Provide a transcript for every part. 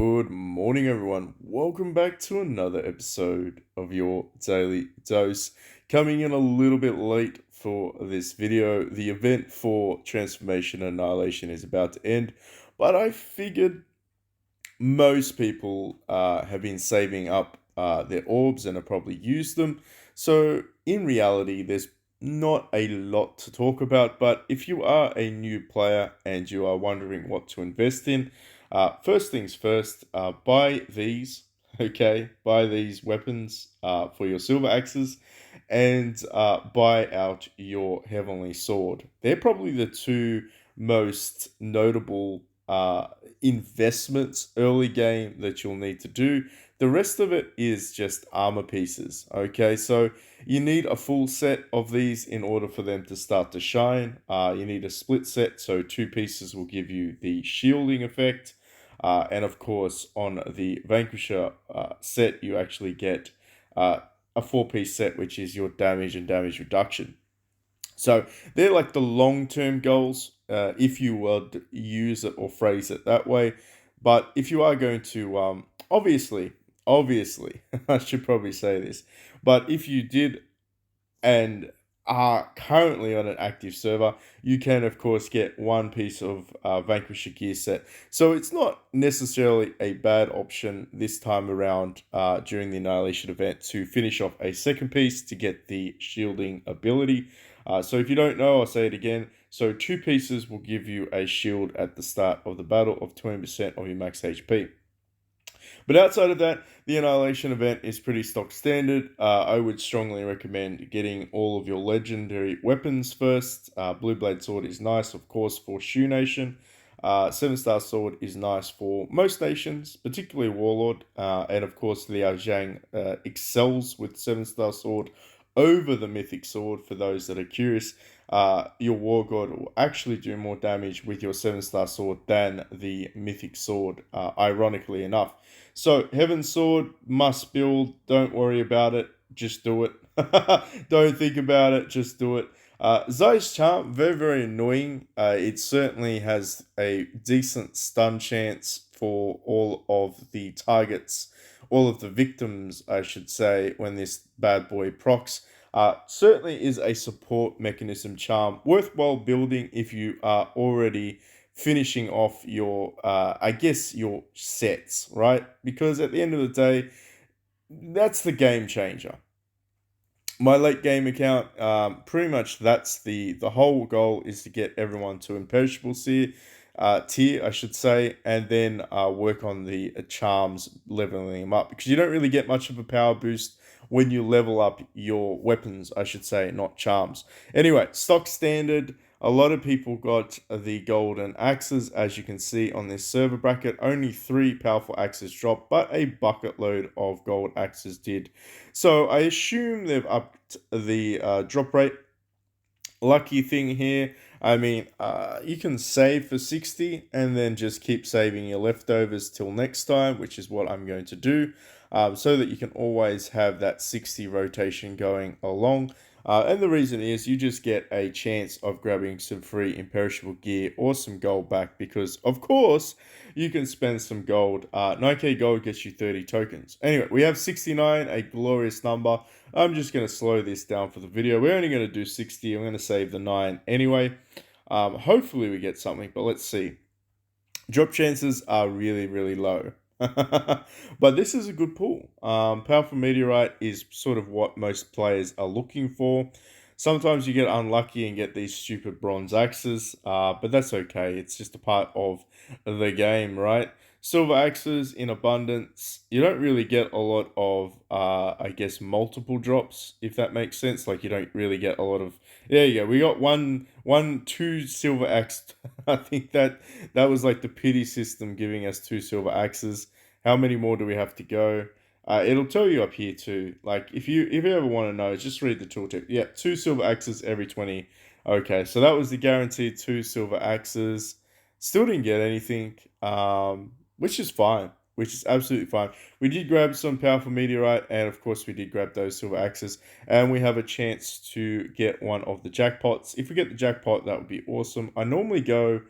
Good morning, everyone. Welcome back to another episode of your Daily Dose. Coming in a little bit late for this video. The event for Transformation and Annihilation is about to end, but I figured most people have been saving up their orbs and have probably used them. So, in reality, there's not a lot to talk about, but if you are a new player and you are wondering what to invest in, first things first, buy these, okay? Buy these weapons for your silver axes and buy out your heavenly sword. They're probably the two most notable investments early game that you'll need to do. The rest of it is just armor pieces. Okay, so you need a full set of these in order for them to start to shine. You need a split set, so two pieces will give you the shielding effect. And of course, on the Vanquisher set, you actually get a four-piece set, which is your damage and damage reduction. So they're like the long-term goals, if you would use it or phrase it that way. But if you are going to, obviously, I should probably say this, but if you did and are currently on an active server, you can of course get one piece of Vanquisher gear set. So it's not necessarily a bad option this time around during the Annihilation event to finish off a second piece to get the shielding ability. So if you don't know, I'll say it again. So two pieces will give you a shield at the start of the battle of 20% of your max HP. But outside of that, the Annihilation event is pretty stock standard. I would strongly recommend getting all of your legendary weapons first. Blue Blade Sword is nice, of course, for Shu Nation. 7-star Sword is nice for most nations, particularly Warlord. And of course, Liao Zhang excels with 7-star Sword over the Mythic Sword. For those that are curious, your War God will actually do more damage with your 7-star Sword than the Mythic Sword, ironically enough. So, Heaven's Sword, must build. Don't worry about it. Just do it. Don't think about it. Just do it. Zai's Charm, very, very annoying. It certainly has a decent stun chance for all of the targets, all of the victims, I should say, when this bad boy procs. Certainly is a support mechanism charm, worthwhile building if you are already finishing off your, I guess, your sets, right? Because at the end of the day, that's the game changer. My late game account, pretty much that's the whole goal is to get everyone to imperishable tier, I should say, and then work on the charms, leveling them up, because you don't really get much of a power boost when you level up your weapons, I should say, not charms. Anyway, stock standard. A lot of people got the golden axes, as you can see on this server bracket. Only 3 powerful axes dropped, but a bucket load of gold axes did. So I assume they've upped the drop rate. Lucky thing here, I mean, you can save for 60 and then just keep saving your leftovers till next time, which is what I'm going to do, so that you can always have that 60 rotation going along. And the reason is you just get a chance of grabbing some free imperishable gear or some gold back because, of course, you can spend some gold. 9k gold gets you 30 tokens. Anyway, we have 69, a glorious number. I'm just going to slow this down for the video. We're only going to do 60. I'm going to save the 9 anyway. Hopefully we get something, but let's see. Drop chances are really, really low. But this is a good pull. Powerful Meteorite is sort of what most players are looking for. Sometimes you get unlucky and get these stupid bronze axes, but that's okay. It's just a part of the game, right? Silver axes in abundance. You don't really get a lot of, I guess, multiple drops, if that makes sense. Like, you don't really get a lot of... There you go. We got two silver axe. I think that was like the pity system giving us 2 silver axes. How many more do we have to go? It'll tell you up here too. Like, if you ever want to know, just read the tooltip. Yeah, 2 silver axes every 20. Okay, so that was the guaranteed 2 silver axes. Still didn't get anything, which is fine. Which is absolutely fine. We did grab some powerful meteorite, and of course we did grab those silver axes, and we have a chance to get one of the jackpots. If we get the jackpot, that would be awesome. I normally go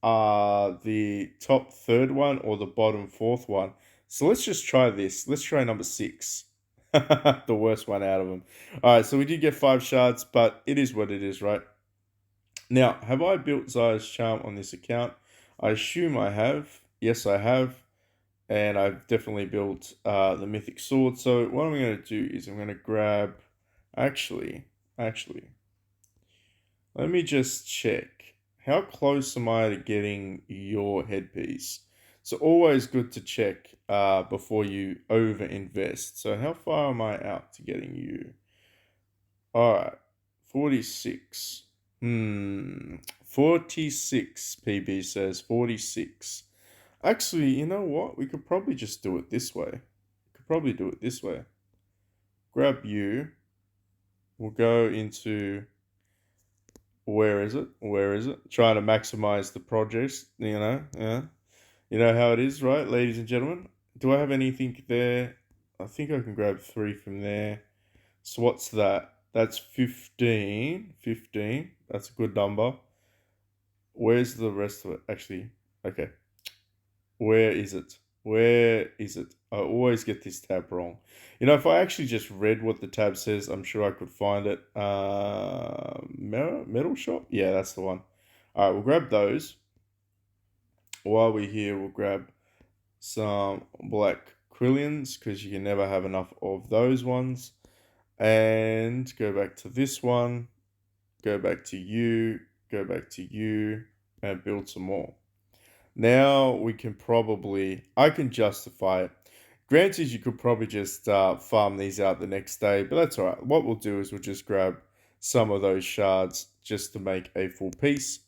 the top third one or the bottom fourth one. So let's just try this. Let's try number 6. The worst one out of them. All right, so we did get 5 shards, but it is what it is, right? Now, have I built Zaya's charm on this account? I assume I have. Yes, I have. And I've definitely built the mythic sword. So what I'm going to do is I'm going to grab... Actually, let me just check. How close am I to getting your headpiece? So always good to check before you over invest. So how far am I out to getting you? All right, 46. 46. PB says 46. Actually, you know what? We could probably just do it this way. Grab you. We'll go into... Where is it? Trying to maximize the projects, yeah. You know how it is, right, ladies and gentlemen? Do I have anything there? I think I can grab 3 from there. So what's that? That's 15. 15. That's a good number. Where's the rest of it? Actually, okay. Where is it? I always get this tab wrong. If I actually just read what the tab says, I'm sure I could find it. Metal shop? Yeah, that's the one. All right, we'll grab those. While we're here, we'll grab some black quillions because you can never have enough of those ones. And go back to this one. Go back to you. Go back to you. And build some more. Now I can justify it. Granted, you could probably just farm these out the next day, but that's all right. What we'll do is we'll just grab some of those shards just to make a full piece.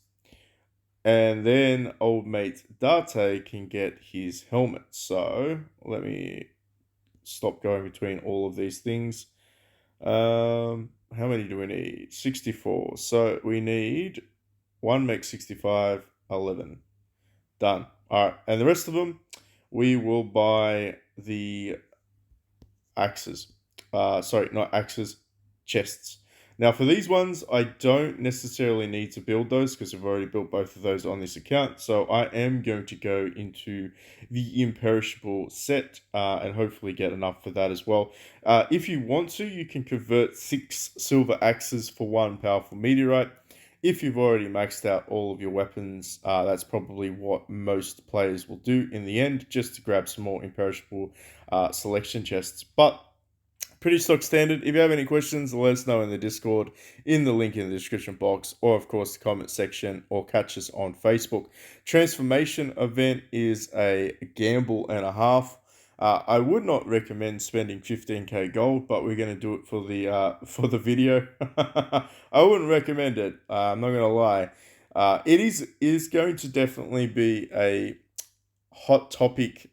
And then old mate Date can get his helmet. So let me stop going between all of these things. How many do we need? 64. So we need 1 mech 65, 11. Done. All right. And the rest of them, we will buy the axes. Sorry, not axes, chests. Now, for these ones, I don't necessarily need to build those because I've already built both of those on this account. So I am going to go into the imperishable set and hopefully get enough for that as well. If you want to, you can convert 6 silver axes for 1 powerful meteorite. If you've already maxed out all of your weapons, that's probably what most players will do in the end, just to grab some more imperishable selection chests. But pretty stock standard. If you have any questions, let us know in the Discord, in the link in the description box, or of course the comment section, or catch us on Facebook. Transformation event is a gamble and a half. I would not recommend spending 15k gold, but we're going to do it for the video. I wouldn't recommend it. I'm not going to lie. It is going to definitely be a hot topic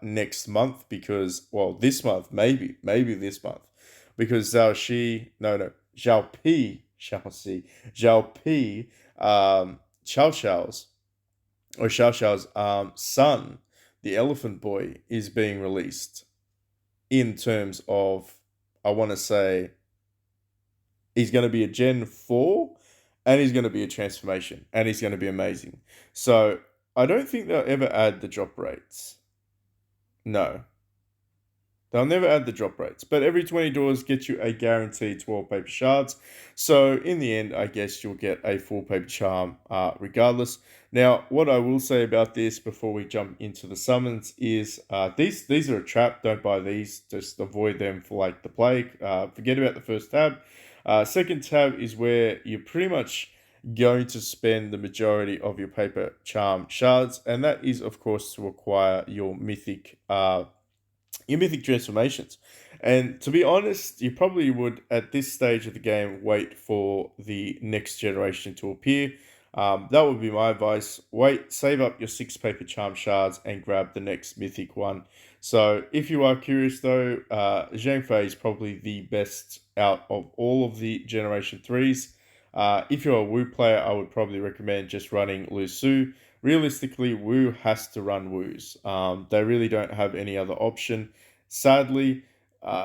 next month because, well, this month, maybe this month, because Zhao Pi, Xiao Xiao's son, the elephant boy, is being released in terms of, I want to say, he's going to be a Gen 4 and he's going to be a transformation and he's going to be amazing. So I don't think they'll ever add the drop rates. No. They'll never add the drop rates, but every 20 doors gets you a guaranteed 12 paper shards. So in the end, I guess you'll get a full paper charm regardless. Now, what I will say about this before we jump into the summons is these are a trap. Don't buy these. Just avoid them for like the plague. Forget about the first tab. Second tab is where you're pretty much going to spend the majority of your paper charm shards, and that is, of course, to acquire your mythic transformations. And to be honest, you probably would, at this stage of the game, wait for the next generation to appear. That would be my advice. Wait, save up your 6 paper charm shards and grab the next mythic one. So if you are curious though, Zhang Fei is probably the best out of all of the Generation 3s. If you're a Wu player, I would probably recommend just running Lu Su. Realistically, Wu has to run Wus. They really don't have any other option. Sadly,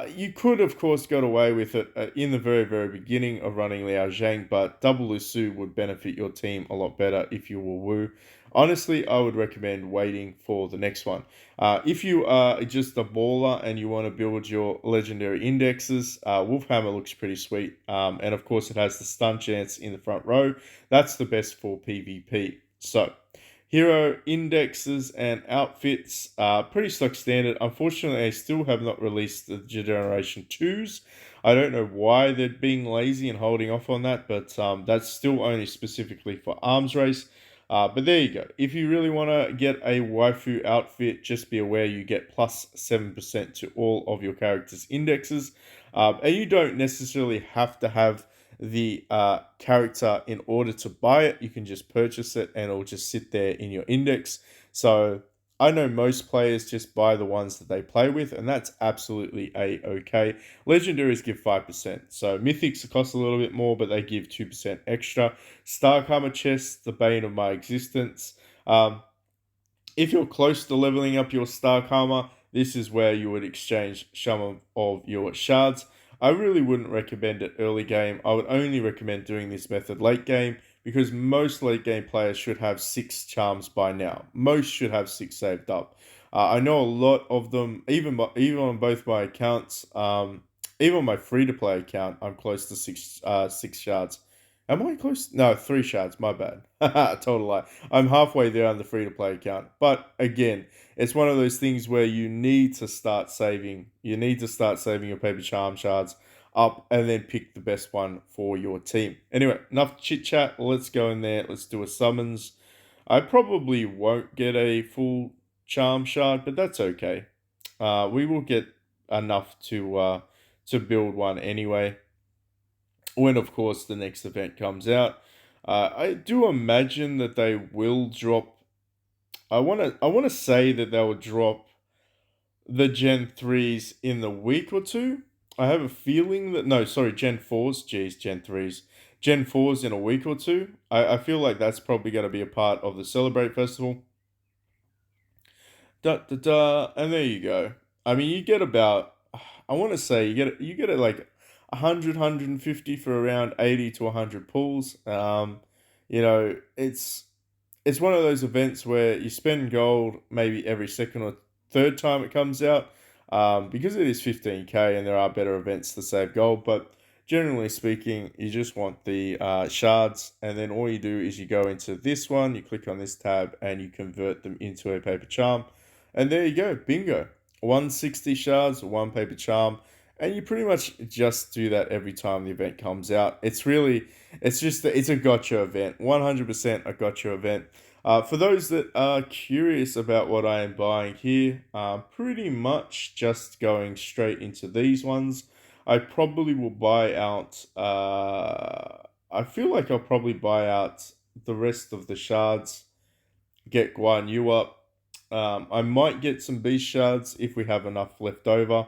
You could, of course, got away with it in the very, very beginning of running Liao Zhang, but double Lusu would benefit your team a lot better if you were Wu. Honestly, I would recommend waiting for the next one. If you are just a baller and you want to build your legendary indexes, Wolfhammer looks pretty sweet. And of course, it has the stun chance in the front row. That's the best for PvP. So, hero indexes and outfits are pretty stock standard. Unfortunately, I still have not released the Generation 2s. I don't know why they're being lazy and holding off on that, but that's still only specifically for arms race. But there you go. If you really want to get a waifu outfit, just be aware you get plus 7% to all of your character's indexes. And you don't necessarily have to have the character in order to buy it. You can just purchase it and it'll just sit there in your index. So I know most players just buy the ones that they play with, and that's absolutely okay. Legendaries give 5%. So mythics cost a little bit more, but they give 2% extra. Star Karma chests, the bane of my existence. If you're close to leveling up your Star Karma, this is where you would exchange some of your shards. I really wouldn't recommend it early game. I would only recommend doing this method late game because most late game players should have 6 charms by now. Most should have 6 saved up. I know a lot of them, even on both my accounts, even on my free to play account, I'm close to 6 shards. Am I close? No, 3 shards. My bad. Total lie. I'm halfway there on the free to play account. But again, it's one of those things where you need to start saving. You need to start saving your paper charm shards up and then pick the best one for your team. Anyway, enough chit chat. Let's go in there. Let's do a summons. I probably won't get a full charm shard, but that's okay. We will get enough to build one anyway when of course the next event comes out. I do imagine that they will drop. I want to say that they will drop the Gen 3s in the week or two. I have a feeling that no, sorry, Gen 4s. Geez, Gen 3s. Gen 4s in a week or two. I feel like that's probably going to be a part of the Celebrate Festival. Da da da, and there you go. I mean, you get about, I want to say you get it like 100, for around 80 to 100 pulls. It's one of those events where you spend gold maybe every second or third time it comes out, because it is 15k and there are better events to save gold. But generally speaking, you just want the shards, and then all you do is you go into this one, you click on this tab, and you convert them into a paper charm, and there you go, bingo, 160 shards, one paper charm. And you pretty much just do that every time the event comes out. It's a gotcha event, 100% a gotcha event. For those that are curious about what I am buying here, pretty much just going straight into these ones. I probably will buy out. I feel like I'll probably buy out the rest of the shards. Get Guan Yu up. I might get some beast shards if we have enough left over.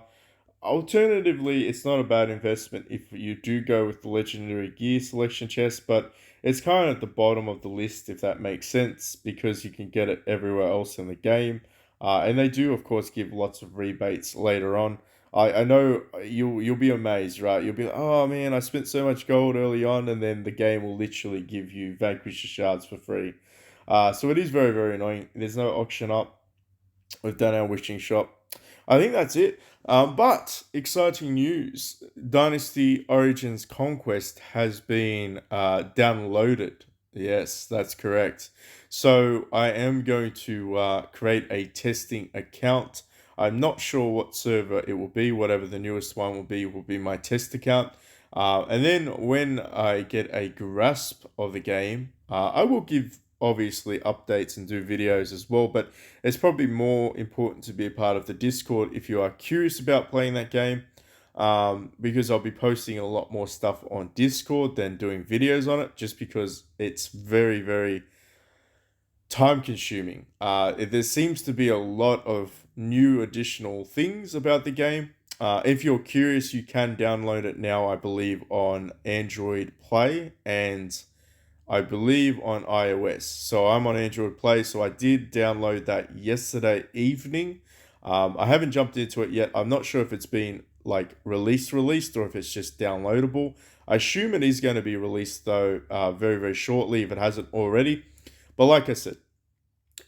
Alternatively, it's not a bad investment if you do go with the legendary gear selection chest, but it's kind of at the bottom of the list if that makes sense because you can get it everywhere else in the game. And they do, of course, give lots of rebates later on. I know you'll be amazed, right? You'll be like, oh man, I spent so much gold early on, and then the game will literally give you Vanquisher shards for free. So it is very, very annoying. There's no auction up. We've done our wishing shop. I think that's it. But exciting news: Dynasty Origins Conquest has been downloaded. Yes, that's correct. So I am going to create a testing account. I'm not sure what server it will be. Whatever the newest one will be my test account. And then when I get a grasp of the game, I will give obviously updates and do videos as well. But it's probably more important to be a part of the Discord if you are curious about playing that game, because I'll be posting a lot more stuff on Discord than doing videos on it, just because it's very, very time consuming. There seems to be a lot of new additional things about the game. If you're curious, you can download it now, I believe, on Android Play and I believe on iOS. So I'm on Android Play, so I did download that yesterday evening. I haven't jumped into it yet. I'm not sure if it's been like released, or if it's just downloadable. I assume it is going to be released though, very very shortly if it hasn't already. But like I said,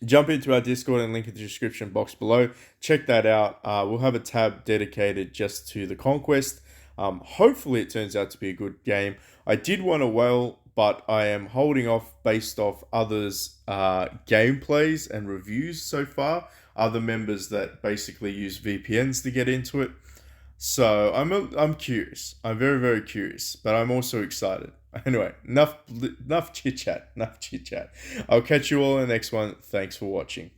jump into our Discord and link in the description box below. Check that out. We'll have a tab dedicated just to the Conquest. Hopefully, it turns out to be a good game. I did want a whale, but I am holding off based off others' gameplays and reviews so far. Other members that basically use VPNs to get into it. So I'm curious. I'm very very curious, but I'm also excited. Anyway, enough chit chat. Enough chit chat. I'll catch you all in the next one. Thanks for watching.